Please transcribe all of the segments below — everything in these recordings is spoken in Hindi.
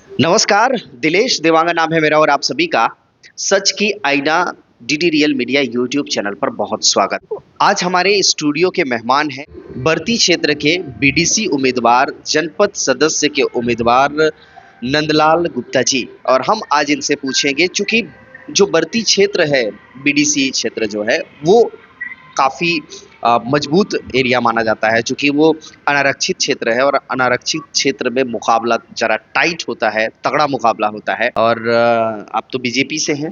नमस्कार, दिलेश देवांगा नाम है मेरा और आप सभी का सच की आईना DD real media YouTube channel पर बहुत स्वागत। आज हमारे स्टूडियो के मेहमान हैं बर्ती क्षेत्र के बीडीसी उम्मीदवार, जनपद सदस्य के उम्मीदवार नंदलाल गुप्ता जी और हम आज इनसे पूछेंगे चूंकि जो बर्ती क्षेत्र है, बीडीसी क्षेत्र जो है वो काफ़ी मजबूत एरिया माना जाता है चूँकि वो अनारक्षित क्षेत्र है और अनारक्षित क्षेत्र में मुकाबला ज़रा टाइट होता है, तगड़ा मुकाबला होता है और आप तो बीजेपी से हैं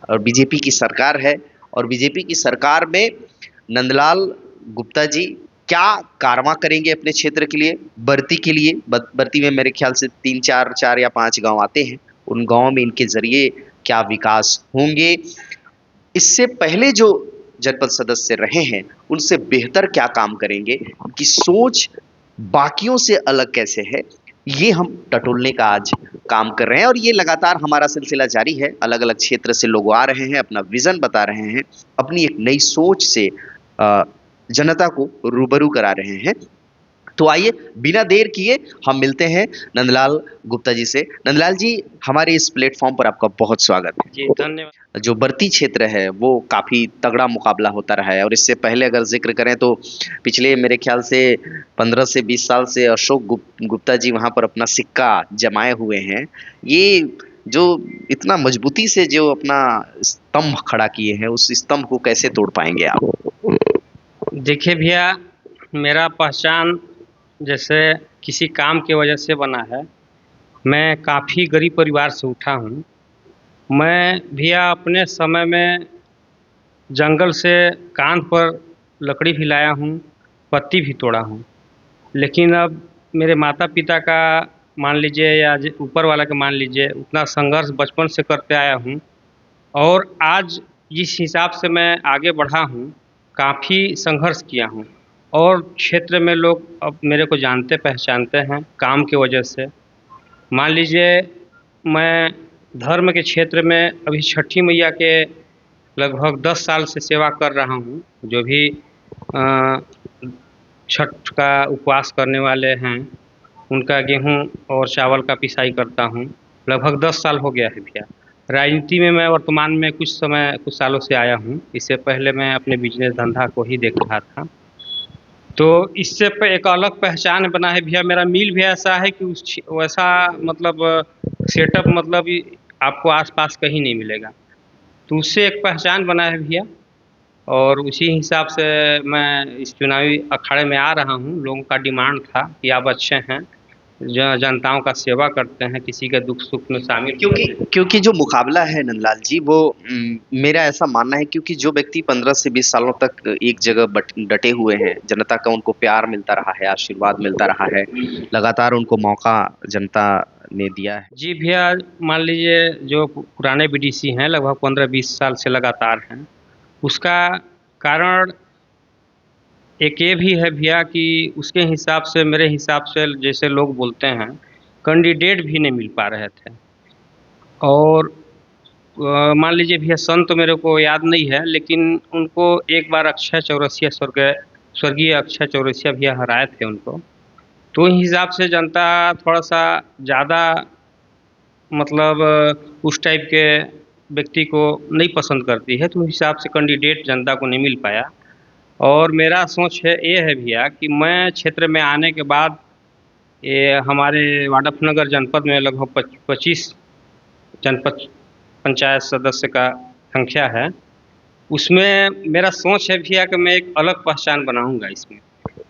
और बीजेपी की सरकार है और बीजेपी की सरकार में नंदलाल गुप्ता जी क्या कारवां करेंगे अपने क्षेत्र के लिए, बर्ती के लिए? बर्ती में मेरे ख्याल से 3-4 4 या 5 गाँव आते हैं, उन गाँव में इनके ज़रिए क्या विकास होंगे? इससे पहले जो जनपद सदस्य रहे हैं उनसे बेहतर क्या काम करेंगे, उनकी सोच बाकियों से अलग कैसे है, ये हम टटोलने का आज काम कर रहे हैं और ये लगातार हमारा सिलसिला जारी है। अलग अलग क्षेत्र से लोग आ रहे हैं, अपना विजन बता रहे हैं, अपनी एक नई सोच से जनता को रूबरू करा रहे हैं। तो आइए बिना देर किए हम मिलते हैं नंदलाल गुप्ता जी से। नंदलाल जी, हमारे इस प्लेटफॉर्म पर आपका बहुत स्वागत है। जी, धन्यवाद। जो बर्ती क्षेत्र है वो काफ़ी तगड़ा मुकाबला होता रहा है और इससे पहले अगर जिक्र करें तो पिछले मेरे ख्याल से 15 से 20 साल से अशोक गुप्ता जी वहाँ पर अपना सिक्का जमाए हुए हैं। ये जो इतना मजबूती से जो अपना स्तंभ खड़ा किए हैं उस स्तंभ को कैसे तोड़ पाएंगे आप? देखिए भैया, मेरा पहचान जैसे किसी काम की वजह से बना है। मैं काफ़ी गरीब परिवार से उठा हूँ। मैं भैया अपने समय में जंगल से कांध पर लकड़ी भी लाया हूँ, पत्ती भी तोड़ा हूँ। लेकिन अब मेरे माता-पिता का मान लीजिए या ऊपर वाला का मान लीजिए, उतना संघर्ष बचपन से करते आया हूँ और आज जिस हिसाब से मैं आगे बढ़ा हूँ, काफ़ी संघर्ष किया हूँ और क्षेत्र में लोग अब मेरे को जानते पहचानते हैं काम की वजह से। मान लीजिए मैं धर्म के क्षेत्र में अभी छठी मैया के लगभग 10 साल से सेवा कर रहा हूँ। जो भी अ, छठ का उपवास करने वाले हैं, उनका गेहूँ और चावल का पिसाई करता हूँ। लगभग 10 साल हो गया है भैया। राजनीति में मैं वर्तमान में कुछ सालों से आया हूँ। इससे पहले मैं अपने बिजनेस धंधा को ही देख रहा था। तो इससे एक अलग पहचान बना है भैया। मेरा मिल भी ऐसा है कि वैसा मतलब सेटअप मतलब आपको आसपास कहीं नहीं मिलेगा। तो उससे एक पहचान बना है भैया और उसी हिसाब से मैं इस चुनावी अखाड़े में आ रहा हूँ। लोगों का डिमांड था कि आप अच्छे हैं, जनताओं का सेवा करते हैं, किसी के दुख सुख में शामिल क्योंकि क्योंकि जो मुकाबला है नंदलाल जी वो मेरा ऐसा मानना है क्योंकि जो व्यक्ति 15 से 20 सालों तक एक जगह डटे हुए हैं, जनता का उनको प्यार मिलता रहा है, आशीर्वाद मिलता रहा है, लगातार उनको मौका जनता ने दिया है। जी भैया, मान लीजिए जो पुराने बीडीसी हैं लगभग 15-20 साल से लगातार हैं, उसका कारण एक ये भी है भैया कि उसके हिसाब से मेरे हिसाब से जैसे लोग बोलते हैं, कैंडिडेट भी नहीं मिल पा रहे थे। और मान लीजिए भैया सन तो मेरे को याद नहीं है, लेकिन उनको एक बार अक्षय चौरसिया स्वर्गीय अक्षय चौरसिया भैया हराए थे उनको। तो इस हिसाब से जनता थोड़ा-सा ज़्यादा मतलब उस टाइप के व्यक्ति को नहीं पसंद करती है, तो उस हिसाब से कैंडिडेट जनता को नहीं मिल पाया। और मेरा सोच है ये है भैया कि मैं क्षेत्र में आने के बाद ये हमारे वाडफनगर जनपद में लगभग 25 जनपद पंचायत सदस्य का संख्या है। उसमें मेरा सोच है भैया कि मैं एक अलग पहचान बनाऊँगा इसमें।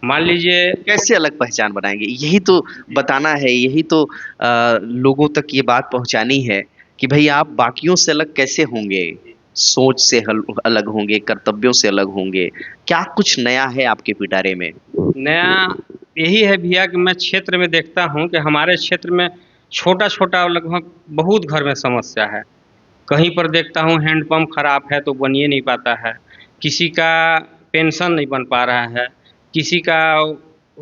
मान लीजिए कैसे अलग पहचान बनाएंगे, यही तो बताना है, यही तो लोगों तक ये बात पहुंचानी है कि भाई आप बाकियों से अलग कैसे होंगे, सोच से अलग होंगे, कर्तव्यों से अलग होंगे, क्या कुछ नया है आपके पिटारे में? नया यही है भैया कि मैं क्षेत्र में देखता हूँ कि हमारे क्षेत्र में छोटा-छोटा लगभग बहुत घर में समस्या है। कहीं पर देखता हूँ हैंडपंप खराब है तो बन ही नहीं पाता है। किसी का पेंशन नहीं बन पा रहा है। किसी का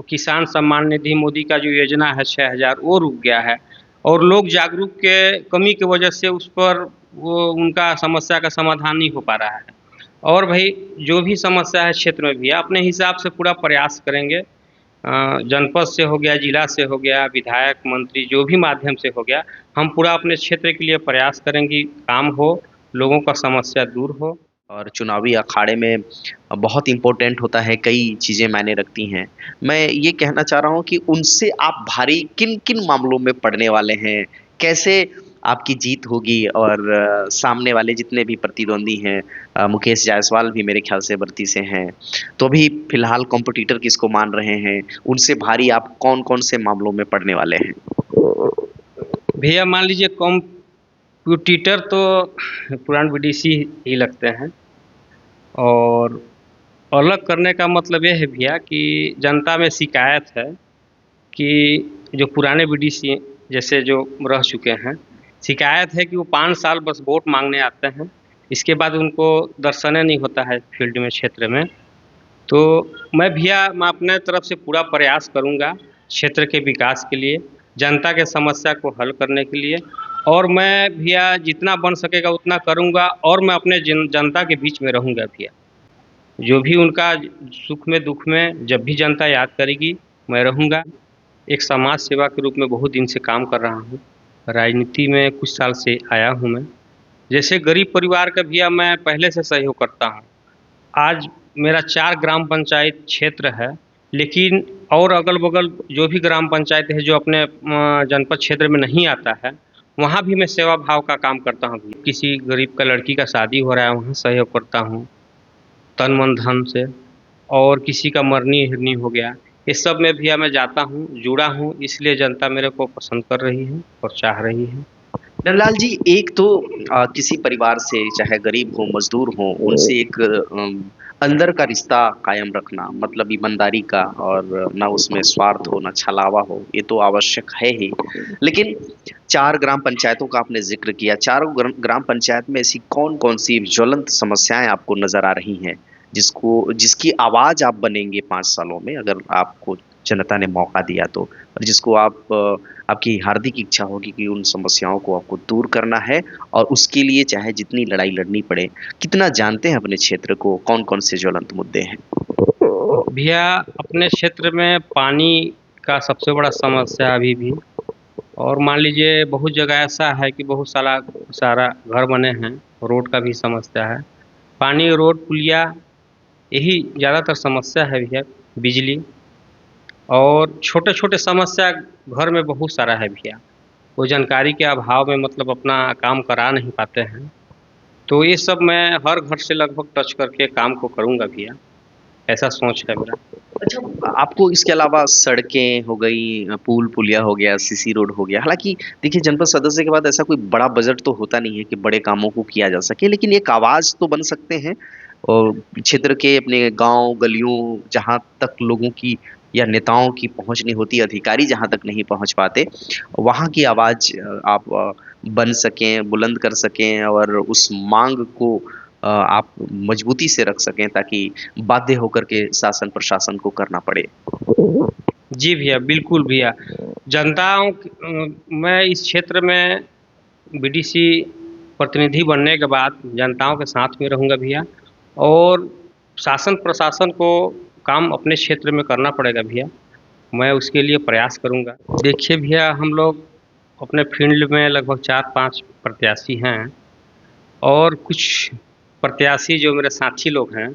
किसान सम्मान निधि मोदी का जो योजना है 6000 वो रुक गया है। और लोग जागरूक के कमी की वजह से उस पर वो उनका समस्या का समाधान नहीं हो पा रहा है। और भाई जो भी समस्या है क्षेत्र में भी अपने हिसाब से पूरा प्रयास करेंगे जनपद से हो गया, जिला से हो गया, विधायक मंत्री जो भी माध्यम से हो गया, हम पूरा अपने क्षेत्र के लिए प्रयास करेंगे, काम हो, लोगों का समस्या दूर हो। और चुनावी अखाड़े में बहुत इम्पोर्टेंट होता है, कई चीज़ें मायने रखती हैं। मैं ये कहना चाह रहा हूँ कि उनसे आप भारी किन-किन मामलों में पड़ने वाले हैं? कैसे आपकी जीत होगी? और सामने वाले जितने भी प्रतिद्वंदी हैं, मुकेश जायसवाल भी मेरे ख्याल से बर्ती से हैं। तो अभी फ़िलहाल कॉम्पिटिटर किसको मान रहे हैं? उनसे भारी आप कौन-कौन से मामलों में पड़ने वाले हैं? भैया मान लीजिए कॉम्पिटिटर तो पुरान बीडीसी ही लगते हैं, और अलग करने का मतलब ये है भैया कि जनता में शिकायत है कि जो पुराने बीडीसी जैसे जो रह चुके हैं, शिकायत है कि वो 5 साल बस वोट मांगने आते हैं, इसके बाद उनको दर्शने नहीं होता है फील्ड में, क्षेत्र में। तो मैं अपने तरफ से पूरा प्रयास करूँगा क्षेत्र के विकास के लिए, जनता के समस्या को हल करने के लिए, और मैं भैया जितना बन सकेगा उतना करूँगा, और मैं अपने जनता के बीच में रहूँगा भैया। जो भी उनका सुख में दुख में जब भी जनता याद करेगी, मैं रहूँगा। एक समाज सेवा के रूप में बहुत दिन से काम कर रहा हूँ, राजनीति में कुछ साल से आया हूँ मैं। जैसे गरीब परिवार का भैया मैं पहले से सहयोग करता हूँ। आज मेरा 4 ग्राम पंचायत क्षेत्र है, लेकिन और अगल-बगल जो भी ग्राम पंचायत है जो अपने जनपद क्षेत्र में नहीं आता है, वहाँ भी मैं सेवा भाव का काम करता हूँ। किसी गरीब का लड़की का शादी हो रहा है, वहाँ सहयोग करता हूँ तन मन धन से, और किसी का मरनी-हिरनी हो गया, ये सब में भैया मैं जाता हूँ, जुड़ा हूँ, इसलिए जनता मेरे को पसंद कर रही है और चाह रही है। नंदलाल जी, एक तो किसी परिवार से, चाहे गरीब हो, मजदूर हो, उनसे एक अंदर का रिश्ता कायम रखना, मतलब ईमानदारी का, और ना उसमें स्वार्थ हो, ना छलावा हो, ये तो आवश्यक है ही। लेकिन 4 ग्राम पंचायतों का आपने ज़िक्र किया, चारों ग्राम पंचायत में ऐसी कौन-कौन सी ज्वलंत समस्याएँ आपको नज़र आ रही हैं, जिसकी आवाज़ आप बनेंगे 5 सालों में, अगर आपको जनता ने मौका दिया तो? और जिसको आपकी हार्दिक इच्छा होगी कि उन समस्याओं को आपको दूर करना है, और उसके लिए चाहे जितनी लड़ाई लड़नी पड़े। कितना जानते हैं अपने क्षेत्र को, कौन-कौन से ज्वलंत मुद्दे हैं? भैया अपने क्षेत्र में पानी का सबसे बड़ा समस्या अभी भी, और मान लीजिए बहुत जगह ऐसा है कि बहुत सारा घर बने हैं, रोड का भी समस्या है। पानी, रोड, पुलिया, यही ज़्यादातर समस्या है भैया। बिजली और छोटे-छोटे समस्या घर में बहुत सारा है भैया। वो जानकारी के अभाव में मतलब अपना काम करा नहीं पाते हैं। तो ये सब मैं हर घर से लगभग टच करके काम को करूँगा भैया, ऐसा सोच है मेरा। अच्छा, आपको इसके अलावा सड़कें हो गई, पुल-पुलिया हो गया, सीसी रोड हो गया, हालाँकि देखिए जनपद सदस्य के बाद ऐसा कोई बड़ा बजट तो होता नहीं है कि बड़े कामों को किया जा सके, लेकिन एक आवाज़ तो बन सकते हैं। और क्षेत्र के अपने गाँव, गलियों, जहाँ तक लोगों की या नेताओं की पहुँच नहीं होती, अधिकारी जहाँ तक नहीं पहुँच पाते, वहाँ की आवाज़ आप बन सकें, बुलंद कर सकें, और उस माँग को आप मजबूती से रख सकें, ताकि बाध्य होकर के शासन प्रशासन को करना पड़े। जी भैया, बिल्कुल भैया। मैं इस क्षेत्र में बीडीसी प्रतिनिधि बनने के बाद जनताओं के साथ में रहूँगा भैया, और शासन प्रशासन को काम अपने क्षेत्र में करना पड़ेगा भैया। मैं उसके लिए प्रयास करूँगा। देखिए भैया, हम लोग अपने फील्ड में लगभग 4-5 प्रत्याशी हैं, और कुछ प्रत्याशी जो मेरे साथी लोग हैं,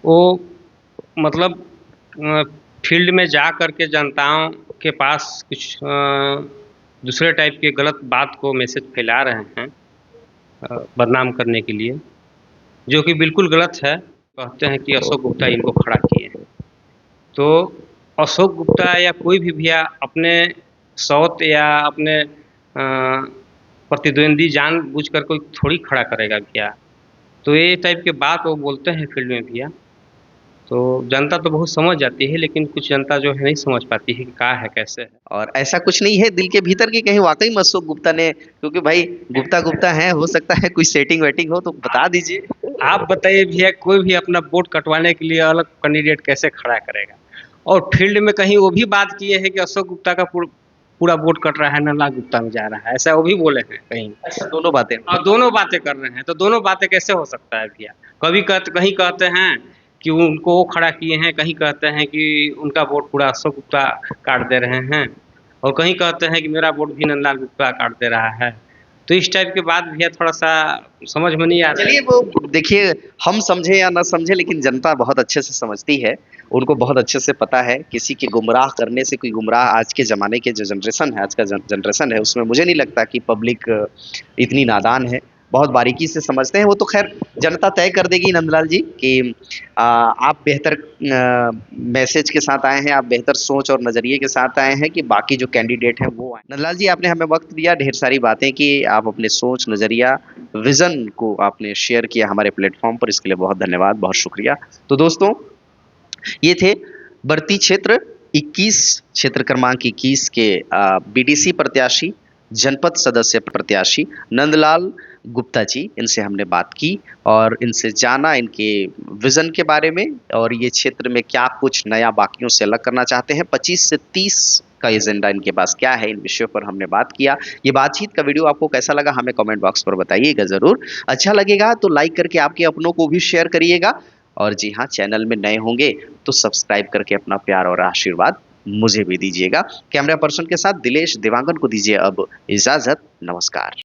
वो मतलब अ, फील्ड में जा कर के जनताओं के पास कुछ दूसरे टाइप के गलत बात को मैसेज फैला रहे हैं, बदनाम करने के लिए, जो कि बिल्कुल गलत है। कहते हैं कि अशोक गुप्ता इनको खड़ा किए हैं। तो अशोक गुप्ता या कोई भी भैया अपने सौत या अपने प्रतिद्वंदी जानबूझ कर कोई थोड़ी खड़ा करेगा भैया। तो ये टाइप के बात वो बोलते हैं फील्ड में भैया। तो जनता तो बहुत समझ जाती है, लेकिन कुछ जनता जो है नहीं समझ पाती है कि क्या है, कैसे है। और ऐसा कुछ नहीं है दिल के भीतर कि कहीं वाक़ई में अशोक गुप्ता ने, क्योंकि भाई गुप्ता हैं, हो सकता है कोई सेटिंग-वेटिंग हो तो बता दीजिए। आप बताइए भैया, कोई भी अपना वोट कटवाने के लिए अलग कैंडिडेट कैसे खड़ा करेगा? और फील्ड में कहीं वो भी बात किए हैं कि अशोक गुप्ता का पूरा वोट कट रहा है, नला गुप्ता में जा रहा है, ऐसा वो भी बोले हैं कहीं। अच्छा, दोनों बातें। और दोनों बातें कर रहे हैं, तो दोनों बातें कैसे हो सकता है भैया? कहीं कहते हैं कि उनको वो खड़ा किए हैं, कहीं कहते हैं कि उनका वोट पूरा अशोक गुप्ता काट दे रहे हैं और कहीं कहते हैं कि मेरा वोट भी नंदलाल गुप्ता काट दे रहा है। तो इस टाइप की बात भैया थोड़ा-सा समझ में नहीं आता। चलिए वो देखिए, हम समझे या ना समझे लेकिन जनता बहुत अच्छे से समझती है। उनको बहुत अच्छे से पता है किसी के गुमराह करने से कोई गुमराह, आज के ज़माने के जो जनरेशन है, आज का जनरेशन है, उसमें मुझे नहीं लगता कि पब्लिक इतनी नादान है। बहुत बारीकी से समझते हैं। वो तो ख़ैर जनता तय कर देगी नंदलाल जी कि आप बेहतर मैसेज के साथ आए हैं, आप बेहतर सोच और नज़रिए के साथ आए हैं कि बाकी जो कैंडिडेट हैं वो आएँ। नंदलाल जी, आपने हमें वक़्त दिया, ढेर सारी बातें की, आप अपने सोच, नज़रिया, विज़न को आपने शेयर किया हमारे प्लेटफ़ॉर्म पर, इसके लिए बहुत धन्यवाद, बहुत शुक्रिया। तो दोस्तों, ये थे बरती क्षेत्र 21, क्षेत्र क्रमांक 21 के बीडीसी प्रत्याशी, जनपद सदस्य प्रत्याशी नंदलाल गुप्ता जी। इनसे हमने बात की और इनसे जाना इनके विज़न के बारे में और ये क्षेत्र में क्या कुछ नया बाकियों से अलग करना चाहते हैं। 25 से 30 का एजेंडा इनके पास क्या है, इन विषयों पर हमने बात किया। ये बातचीत का वीडियो आपको कैसा लगा हमें कमेंट बॉक्स पर बताइएगा ज़रूर। अच्छा लगेगा तो लाइक करके आपके अपनों को भी शेयर करिएगा और जी हाँ, चैनल में नए होंगे तो सब्सक्राइब करके अपना प्यार और आशीर्वाद मुझे भी दीजिएगा। कैमरा पर्सन के साथ दिलेश देवांगन को दीजिए अब इजाज़त। नमस्कार।